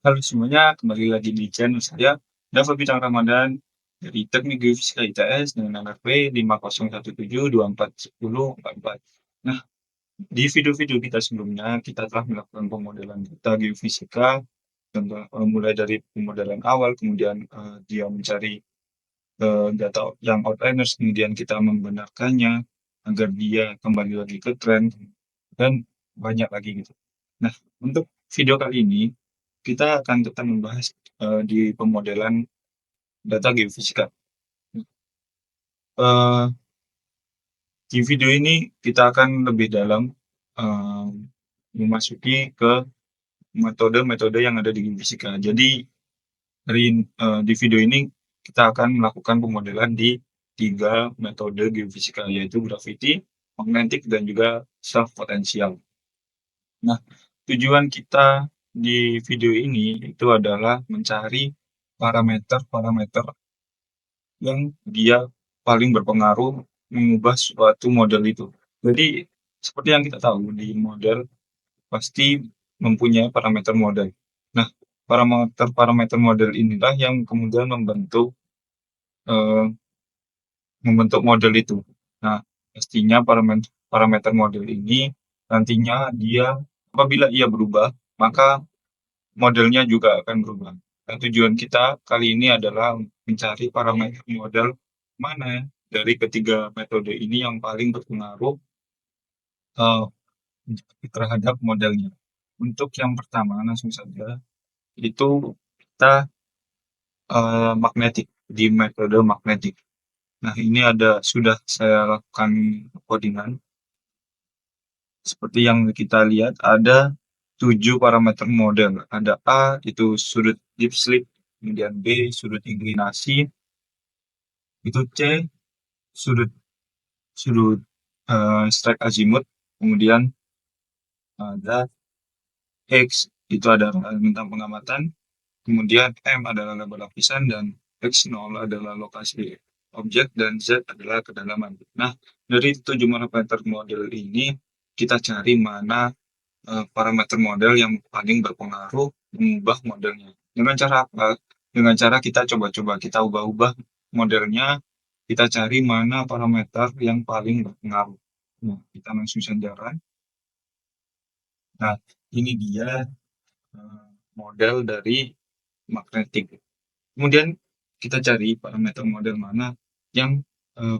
Halo semuanya, kembali lagi di channel saya, Dava Bintang Ramadan dari Teknik Geofisika ITS dengan NRP 5017241044. Nah, di video-video kita sebelumnya, kita telah melakukan pemodelan data geofisika, contoh mulai dari pemodelan awal, kemudian dia mencari data yang outliners, kemudian kita membenarkannya agar dia kembali lagi ke trend, dan banyak lagi gitu. Nah, untuk video kali ini, kita akan tetap membahas di pemodelan data geofisika. Eee, di video ini kita akan lebih dalam, eee, memasuki ke metode-metode yang ada di geofisika. Jadi di video ini kita akan melakukan pemodelan di 3 metode geofisika, yaitu gravity, magnetic, dan juga self potensial. Nah, tujuan kita di video ini itu adalah mencari parameter-parameter yang dia paling berpengaruh mengubah suatu model itu. Jadi, seperti yang kita tahu di model pasti mempunyai parameter model. Nah, parameter-parameter model inilah yang kemudian eee, membentuk model itu. Nah, pastinya parameter model ini nantinya dia apabila ia berubah, maka modelnya juga akan berubah. Dan tujuan kita kali ini adalah mencari parameter model mana dari ketiga metode ini yang paling berpengaruh eee, terhadap modelnya. Untuk yang pertama langsung saja, itu kita magnetik, di metode magnetik. Nah, ini sudah saya lakukan codingan. Seperti yang kita lihat ada 7 parameter model. Ada A itu sudut deep slip, kemudian B sudut inklinasi, itu C sudut sudut strike azimuth, kemudian ada X itu adalah bintang pengamatan, kemudian M adalah laba lapisan, dan X0 adalah lokasi objek, dan Z adalah kedalaman. Nah, dari 7 parameter model ini kita cari mana parameter model yang paling berpengaruh mengubah modelnya. Dengan cara apa? Dengan cara kita coba-coba, kita ubah-ubah modelnya, kita cari mana parameter yang paling berpengaruh. Nah, kita langsung saja run. Nah, ini dia model dari magnetik. Kemudian kita cari parameter model mana yang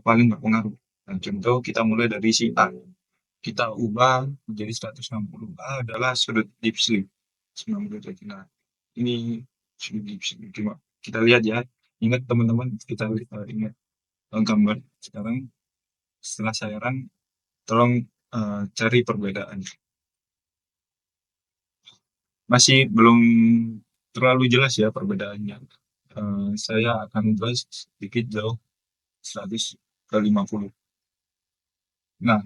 paling berpengaruh. Nah, contoh kita mulai dari si A. Kita ubah menjadi 160. A adalah sudut deep sleep, 90 derajat. Nah, ini sudut deep sleep. Cuma kita lihat ya. Ingat teman-teman, kita ingat gambar sekarang setelah saya run, tolong cari perbedaan. Masih belum terlalu jelas ya perbedaannya. Saya akan ubah sedikit jauh 100 ke 50. Nah,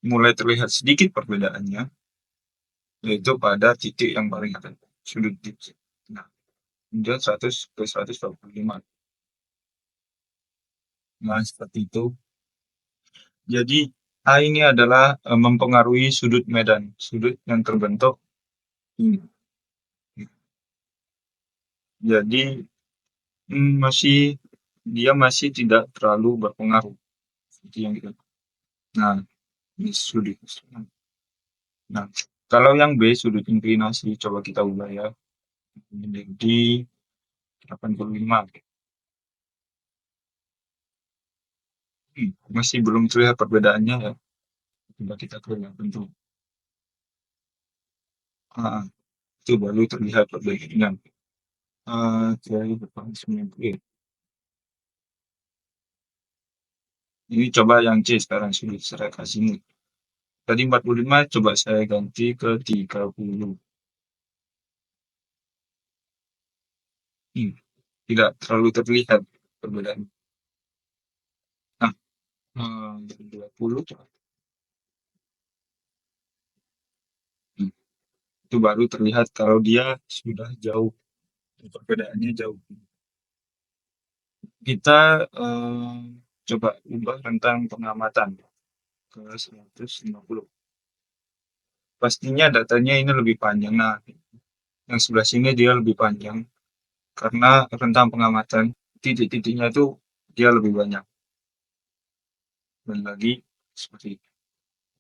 mulai terlihat sedikit perbedaannya, yaitu pada titik yang paling atas, sudut titik. Nah, kemudian 100 ke 125. Nah, seperti itu. Jadi, A ini adalah mempengaruhi sudut medan, sudut yang terbentuk ini. Jadi, dia masih tidak terlalu berpengaruh seperti yang kita. Nah, ini sudut. Nah, kalau yang B sudut inklinasi coba kita ubah ya menjadi 85. Masih belum terlihat perbedaannya ya. Coba kita ke yang bentuk. Ah, itu baru terlihat perbedaan. Dari depan 90. Ini coba yang C sekarang sudut strike azimuth. Tadi 45, coba saya ganti ke 30. Tidak terlalu terlihat perbedaan. Nah, 20, itu baru terlihat kalau dia sudah jauh, perbedaannya jauh. Kita coba ubah rentang pengamatan ke 150. Pastinya datanya ini lebih panjang. Nah, Yang sebelah sini dia lebih panjang karena rentang pengamatan titik-titiknya itu dia lebih banyak dan lagi seperti itu.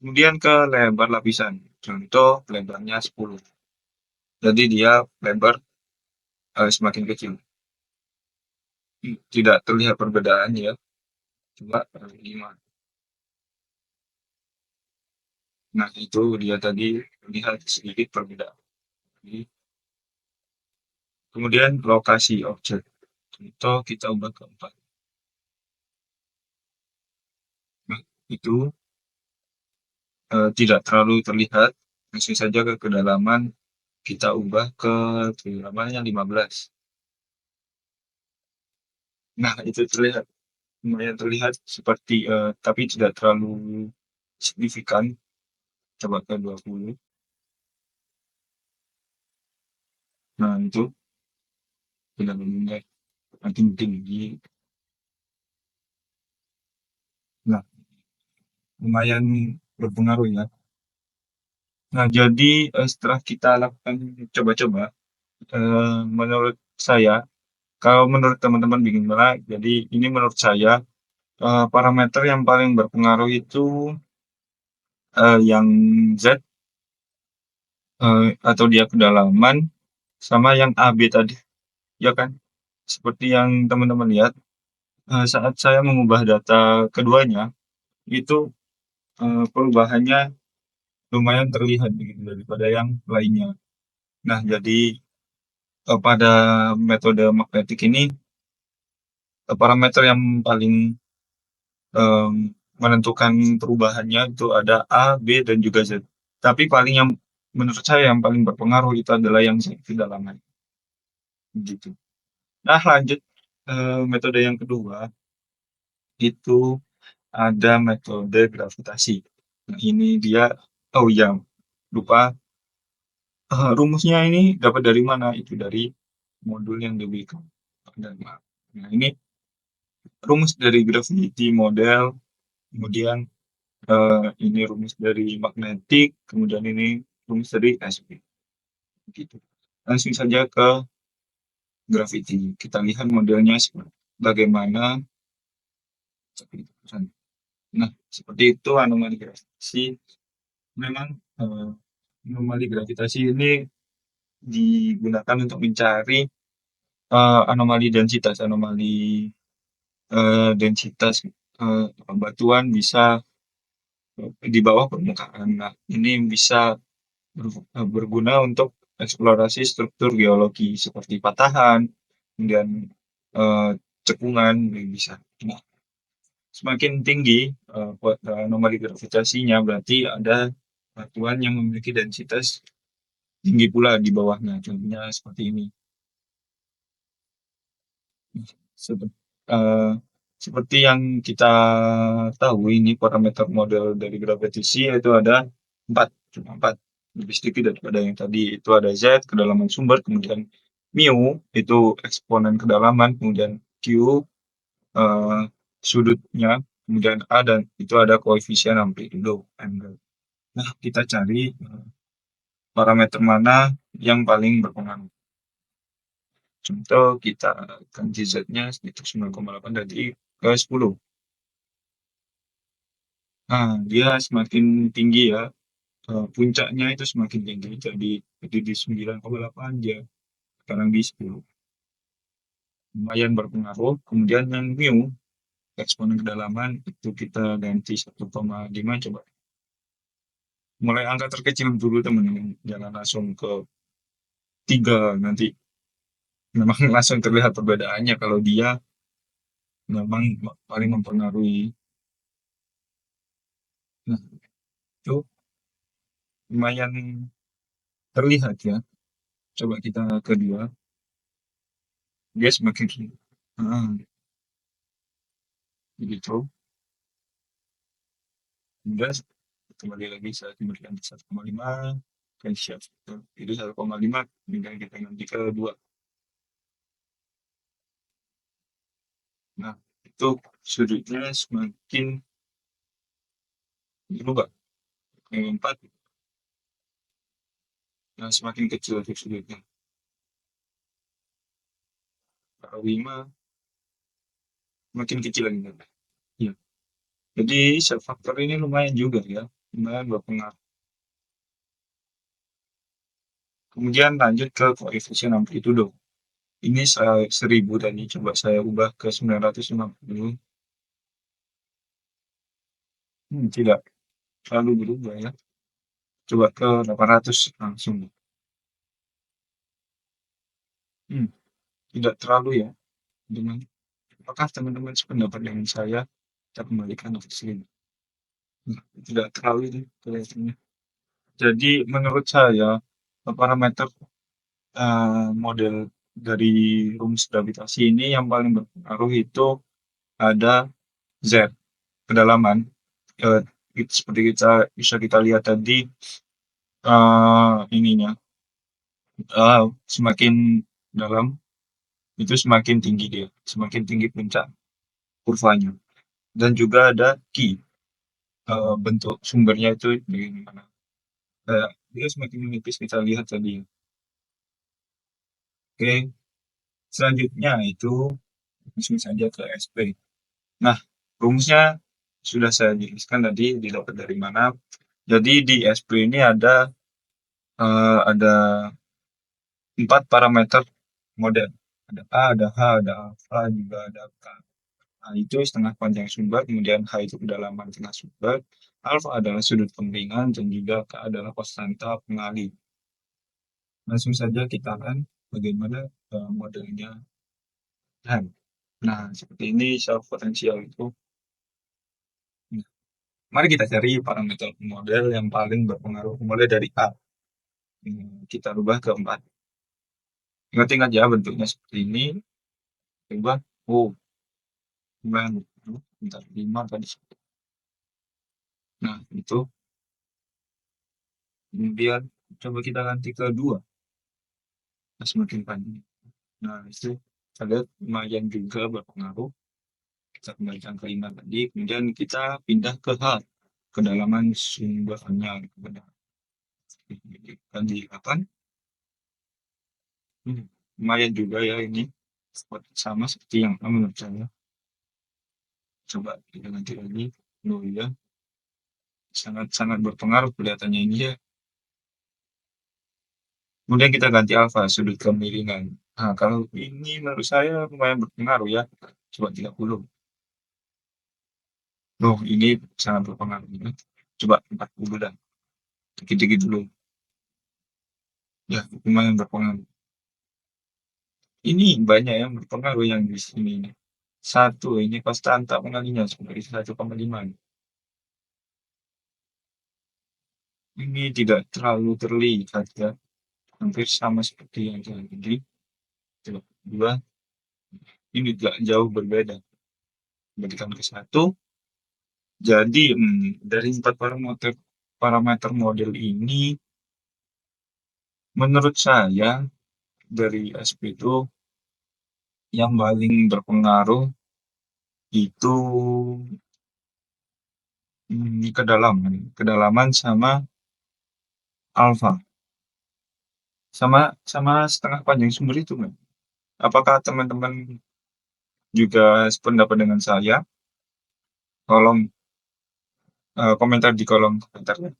Kemudian ke lebar lapisan. Contoh lebarnya 10. Jadi dia lebar semakin kecil. Tidak terlihat perbedaan ya. Coba 5. Nah, itu dia tadi lihat sedikit perbedaan. Jadi, kemudian lokasi objek. Contoh kita ubah ke 4. Nah, itu tidak terlalu terlihat. Langsung saja ke kedalaman kita ubah ke kedalamannya 15. Nah, itu terlihat lumayan terlihat seperti tapi tidak terlalu signifikan. Coba ke 20. Nah, itu benar-benar makin tinggi. Nah, lumayan berpengaruh ya. Nah, jadi setelah kita lakukan coba-coba, menurut saya, kalau menurut teman-teman bikin bola, jadi ini menurut saya parameter yang paling berpengaruh itu yang Z atau dia kedalaman sama yang AB tadi, ya kan? Seperti yang teman-teman lihat, saat saya mengubah data keduanya, itu perubahannya lumayan terlihat begitu daripada yang lainnya. Nah, jadi pada metode magnetik ini parameter yang paling em, menentukan perubahannya itu ada A, B, dan juga Z. Tapi paling yang menurut saya yang paling berpengaruh itu adalah yang Z kedalaman. Gitu. Nah, lanjut metode yang kedua itu ada metode gravitasi. Nah, ini dia, oh ya, lupa, rumusnya ini dapat dari mana? Itu dari modul yang diberikan. Nah, ini rumus dari gravity model, kemudian ini rumus dari magnetik, kemudian ini rumus dari SP. Gitu. Langsung saja ke gravity. Kita lihat modelnya bagaimana. Nah, seperti itu anomali gravitasi. Memang eh, anomali gravitasi ini digunakan untuk mencari anomali densitas, densitas batuan bisa di bawah permukaan. Nah, ini bisa berguna untuk eksplorasi struktur geologi seperti patahan, kemudian eh, cekungan bisa. Nah, semakin tinggi anomali gravitasinya berarti ada batuan yang memiliki densitas tinggi pula di bawahnya. Contohnya seperti ini. Sebe- eh, Seperti yang kita tahu ini parameter model dari gravitasi itu ada 4, cuma 4. Lebih sedikit daripada yang tadi. Itu ada Z, kedalaman sumber, kemudian mu, itu eksponen kedalaman, kemudian Q, eh, sudutnya, kemudian A, dan itu ada koefisien amplitudo, angle. Nah, kita cari parameter mana yang paling berpengaruh. Contoh kita ganti Z-nya itu 9,8 dari ke 10. Nah, dia semakin tinggi ya, puncaknya itu semakin tinggi. Jadi di 9,8 dia sekarang di 10. Lumayan berpengaruh. Kemudian yang mu, eksponen kedalaman, itu kita ganti 1,5 coba. Mulai angka terkecil dulu teman-teman. Jangan langsung ke 3 nanti. Memang langsung terlihat perbedaannya kalau dia memang paling mempengaruhi. Nah, itu lumayan terlihat ya. Coba kita kedua, dia semakin begitu. Kemudian kembali lagi saya berikan 1,5 kan siap. Itu 1,5 kemudian kita ganti ke 2. Nah, itu sudutnya semakin berubah. Yang 4, nah, semakin kecil sudutnya. mempengaruhi makin kecil lagi kan. Iya. Jadi self factor ini lumayan juga ya, lumayan berpengaruh. Kemudian lanjut ke koefisien amplitudo. Ini 1000 tadi, coba saya ubah ke 950. Tidak terlalu berubah ya. Coba ke 800 langsung. Hmm, tidak terlalu ya. Dengan apakah teman-teman sependapat dengan saya? Kita kembalikan ke sini. Tidak terlalu ini kelihatannya. Jadi menurut saya parameter model dari rumus gravitasi ini yang paling berpengaruh itu ada Z, kedalaman. Eh, Seperti bisa kita lihat tadi, ininya, semakin dalam itu semakin tinggi dia, semakin tinggi puncak kurvanya. Dan juga ada Q, bentuk sumbernya itu bagaimana. Dia semakin menipis kita lihat tadi. Oke, selanjutnya itu langsung saja ke SP. Nah, rumusnya sudah saya jelaskan tadi didapat dari mana. Jadi di SP ini ada 4 parameter model. Ada A, ada H, ada alfa, juga ada K. A itu setengah panjang sumber, kemudian H itu kedalaman tengah sumber, alfa adalah sudut kemiringan, dan juga K adalah konstanta pengalih. Langsung saja kita kan bagaimana modelnya. Nah, seperti ini self potensial itu. Nah, mari kita cari parameter model yang paling berpengaruh mulai dari A. Kita rubah ke 4. Ingat-ingat ya bentuknya seperti ini. Coba, oh, lumayan. Bentar, 5 tadi. Nah, itu. Kemudian coba kita ganti ke 2. Nah, semakin panjang. Nah, itu kita lihat lumayan juga berpengaruh. Kita kembalikan ke 5 tadi. Kemudian kita pindah ke H. Kedalaman sumbernya. Dan di 8. Lumayan juga ya ini. Sama seperti yang menurut saya. Coba kita ganti lagi. Oh ya, sangat-sangat berpengaruh kelihatannya ini ya. Kemudian kita ganti alfa, sudut kemiringan. Nah, kalau ini menurut saya lumayan berpengaruh ya. Coba 30. Loh, ini sangat berpengaruh ya. Coba 40 dah. Dikit-dikit dulu. Ya, lumayan berpengaruh. Ini banyak yang berpengaruh yang di sini. Satu, ini konstanta pengalinya seperti 1,5. Ini tidak terlalu terlihat ya. Hampir sama seperti yang tadi. Coba dua, ini tidak jauh berbeda. Kembalikan ke 1. Jadi dari 4 parameter model ini, menurut saya dari SP itu yang paling berpengaruh itu kedalaman sama alfa, sama sama setengah panjang sumber itu kan. Apakah teman-teman juga sependapat dengan saya? Kolom komentar di kolom komentar ya.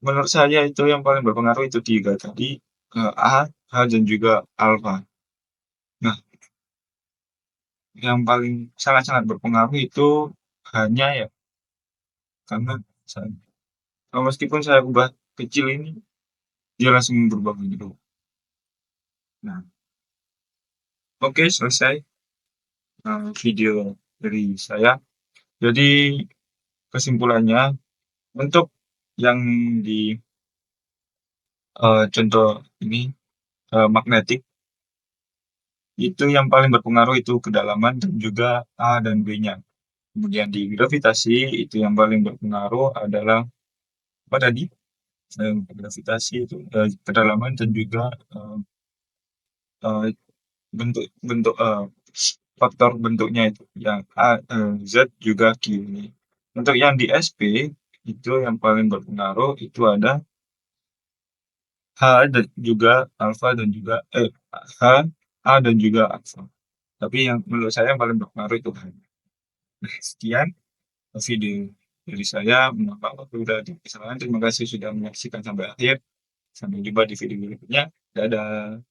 Menurut saya itu yang paling berpengaruh itu 3 tadi, A, H, dan juga alfa. Nah, yang paling sangat-sangat berpengaruh itu hanya ya, karena meskipun saya ubah kecil ini, dia langsung berubah gitu. Nah, oke, selesai video dari saya. Jadi kesimpulannya, untuk yang di contoh ini magnetik, itu yang paling berpengaruh itu kedalaman dan juga A dan B-nya. Kemudian di gravitasi itu yang paling berpengaruh adalah apa tadi? Gravitasi itu kedalaman dan juga eh, bentuk faktor bentuknya itu yang A, Z juga Q ini. Untuk yang di SP itu yang paling berpengaruh itu ada H dan juga alfa dan juga H, A dan juga alfa. Tapi yang menurut saya yang paling berpengaruh itu kan. Nah, sekian video dari saya menambah waktu dari kesalahan. Terima kasih sudah menyaksikan sampai akhir. Sampai jumpa di video berikutnya. Dadah.